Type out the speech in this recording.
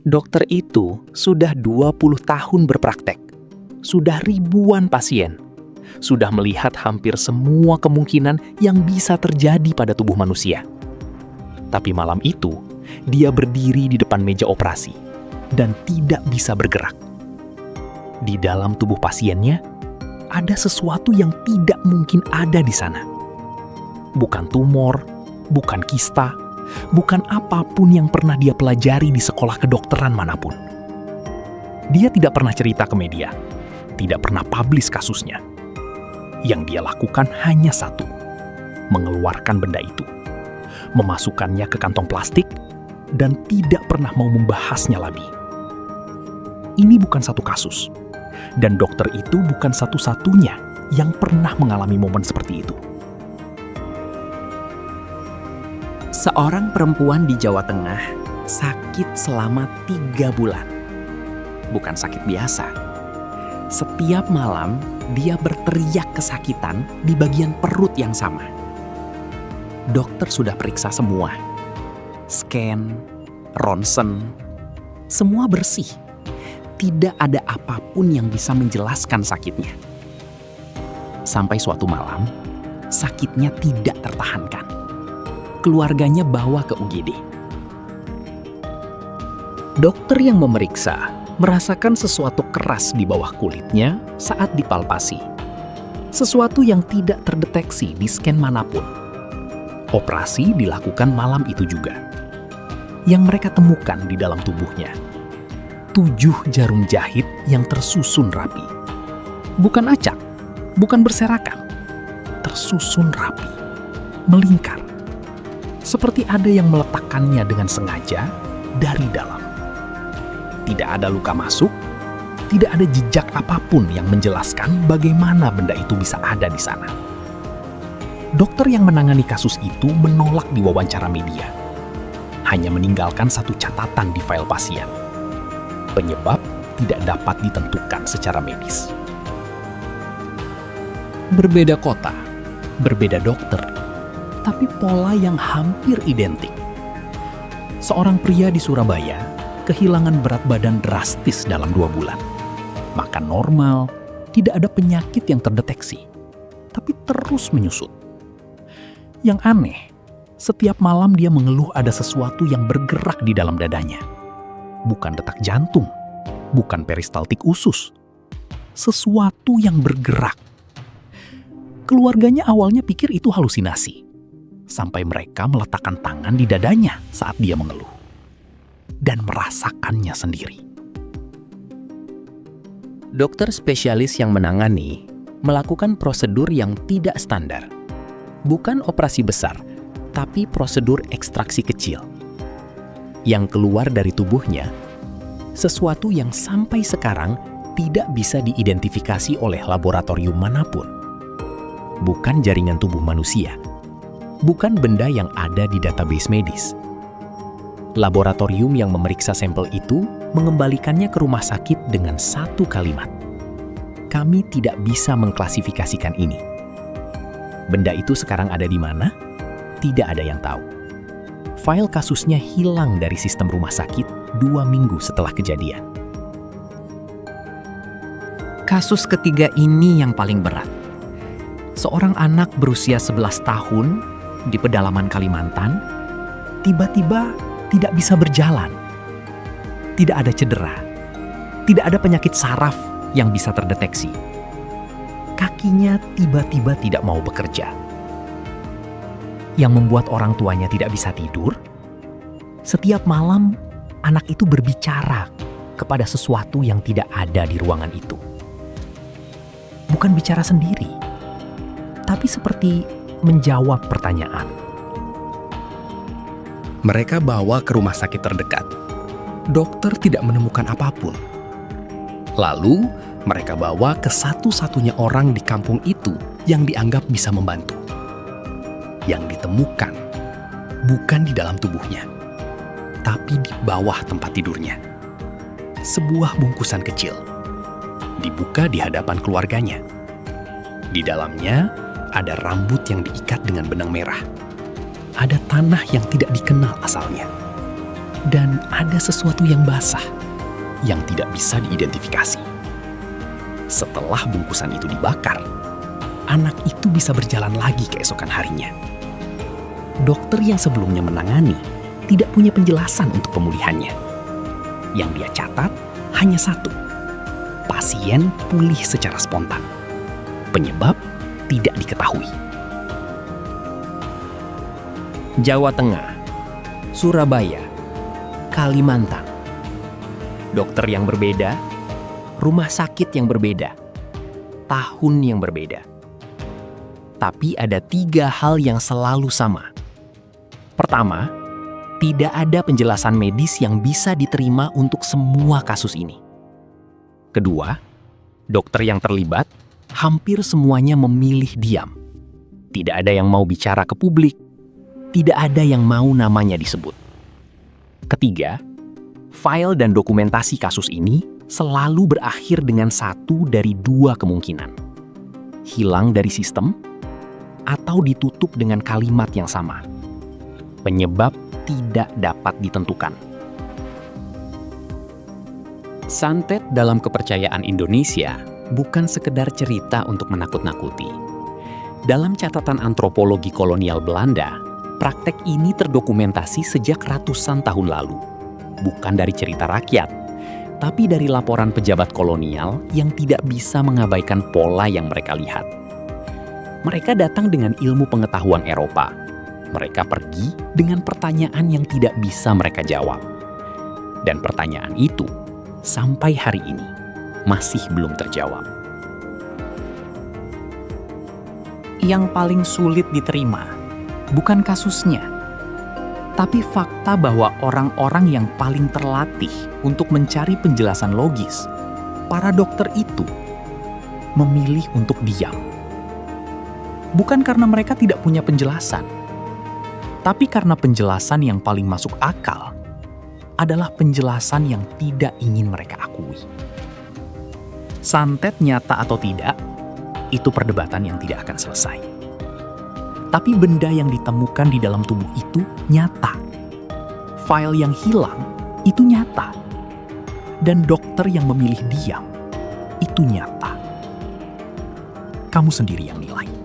Dokter itu sudah 20 tahun berpraktek, sudah ribuan pasien, sudah melihat hampir semua kemungkinan yang bisa terjadi pada tubuh manusia. Tapi malam itu, dia berdiri di depan meja operasi dan tidak bisa bergerak. Di dalam tubuh pasiennya, ada sesuatu yang tidak mungkin ada di sana. Bukan tumor, bukan kista, bukan apapun yang pernah dia pelajari di sekolah kedokteran manapun. Dia tidak pernah cerita ke media, tidak pernah publish kasusnya. Yang dia lakukan hanya satu, mengeluarkan benda itu, memasukkannya ke kantong plastik, dan tidak pernah mau membahasnya lagi. Ini bukan satu kasus, dan dokter itu bukan satu-satunya yang pernah mengalami momen seperti itu. Seorang perempuan di Jawa Tengah sakit selama 3 bulan. Bukan sakit biasa. Setiap malam dia berteriak kesakitan di bagian perut yang sama. Dokter sudah periksa semua. Scan, ronsen, semua bersih. Tidak ada apapun yang bisa menjelaskan sakitnya. Sampai suatu malam, sakitnya tidak tertahankan. Keluarganya bawa ke UGD. Dokter yang memeriksa merasakan sesuatu keras di bawah kulitnya saat dipalpasi. Sesuatu yang tidak terdeteksi di scan manapun. Operasi dilakukan malam itu juga. Yang mereka temukan di dalam tubuhnya, 7 jarum jahit yang tersusun rapi. Bukan acak, bukan berserakan. Tersusun rapi, melingkar. Seperti ada yang meletakkannya dengan sengaja dari dalam. Tidak ada luka masuk, tidak ada jejak apapun yang menjelaskan bagaimana benda itu bisa ada di sana. Dokter yang menangani kasus itu menolak diwawancara media. Hanya meninggalkan satu catatan di file pasien. Penyebab tidak dapat ditentukan secara medis. Berbeda kota, berbeda dokter, tapi pola yang hampir identik. Seorang pria di Surabaya kehilangan berat badan drastis dalam 2 bulan. Makan normal, tidak ada penyakit yang terdeteksi, tapi terus menyusut. Yang aneh, setiap malam dia mengeluh ada sesuatu yang bergerak di dalam dadanya. Bukan detak jantung, bukan peristaltik usus. Sesuatu yang bergerak. Keluarganya awalnya pikir itu halusinasi. Sampai mereka meletakkan tangan di dadanya saat dia mengeluh. Dan merasakannya sendiri. Dokter spesialis yang menangani melakukan prosedur yang tidak standar. Bukan operasi besar, tapi prosedur ekstraksi kecil. Yang keluar dari tubuhnya, sesuatu yang sampai sekarang tidak bisa diidentifikasi oleh laboratorium manapun. Bukan jaringan tubuh manusia. Bukan benda yang ada di database medis. Laboratorium yang memeriksa sampel itu mengembalikannya ke rumah sakit dengan satu kalimat. Kami tidak bisa mengklasifikasikan ini. Benda itu sekarang ada di mana? Tidak ada yang tahu. File kasusnya hilang dari sistem rumah sakit 2 minggu setelah kejadian. Kasus ketiga ini yang paling berat. Seorang anak berusia 11 tahun di pedalaman Kalimantan, tiba-tiba tidak bisa berjalan. Tidak ada cedera. Tidak ada penyakit saraf yang bisa terdeteksi. Kakinya tiba-tiba tidak mau bekerja. Yang membuat orang tuanya tidak bisa tidur, setiap malam anak itu berbicara kepada sesuatu yang tidak ada di ruangan itu. Bukan bicara sendiri, tapi seperti menjawab pertanyaan. Mereka bawa ke rumah sakit terdekat. Dokter tidak menemukan apapun. Lalu, mereka bawa ke satu-satunya orang di kampung itu yang dianggap bisa membantu. Yang ditemukan bukan di dalam tubuhnya, tapi di bawah tempat tidurnya. Sebuah bungkusan kecil. Dibuka di hadapan keluarganya. Di dalamnya ada rambut yang diikat dengan benang merah. Ada tanah yang tidak dikenal asalnya. Dan ada sesuatu yang basah yang tidak bisa diidentifikasi. Setelah bungkusan itu dibakar, anak itu bisa berjalan lagi keesokan harinya. Dokter yang sebelumnya menangani tidak punya penjelasan untuk pemulihannya. Yang dia catat hanya satu: pasien pulih secara spontan. Penyebab tidak diketahui. Jawa Tengah, Surabaya, Kalimantan. Dokter yang berbeda, rumah sakit yang berbeda, tahun yang berbeda. Tapi ada 3 hal yang selalu sama. Pertama, tidak ada penjelasan medis yang bisa diterima untuk semua kasus ini. Kedua, dokter yang terlibat hampir semuanya memilih diam. Tidak ada yang mau bicara ke publik, tidak ada yang mau namanya disebut. Ketiga, file dan dokumentasi kasus ini selalu berakhir dengan 1 dari 2 kemungkinan. Hilang dari sistem, atau ditutup dengan kalimat yang sama. Penyebab tidak dapat ditentukan. Santet dalam kepercayaan Indonesia bukan sekedar cerita untuk menakut-nakuti. Dalam catatan antropologi kolonial Belanda, praktek ini terdokumentasi sejak ratusan tahun lalu. Bukan dari cerita rakyat, tapi dari laporan pejabat kolonial yang tidak bisa mengabaikan pola yang mereka lihat. Mereka datang dengan ilmu pengetahuan Eropa. Mereka pergi dengan pertanyaan yang tidak bisa mereka jawab. Dan pertanyaan itu, sampai hari ini, masih belum terjawab. Yang paling sulit diterima bukan kasusnya, tapi fakta bahwa orang-orang yang paling terlatih untuk mencari penjelasan logis, para dokter itu, memilih untuk diam. Bukan karena mereka tidak punya penjelasan, tapi karena penjelasan yang paling masuk akal adalah penjelasan yang tidak ingin mereka akui. Santet nyata atau tidak, itu perdebatan yang tidak akan selesai. Tapi benda yang ditemukan di dalam tubuh itu nyata. File yang hilang itu nyata. Dan dokter yang memilih diam itu nyata. Kamu sendiri yang nilai.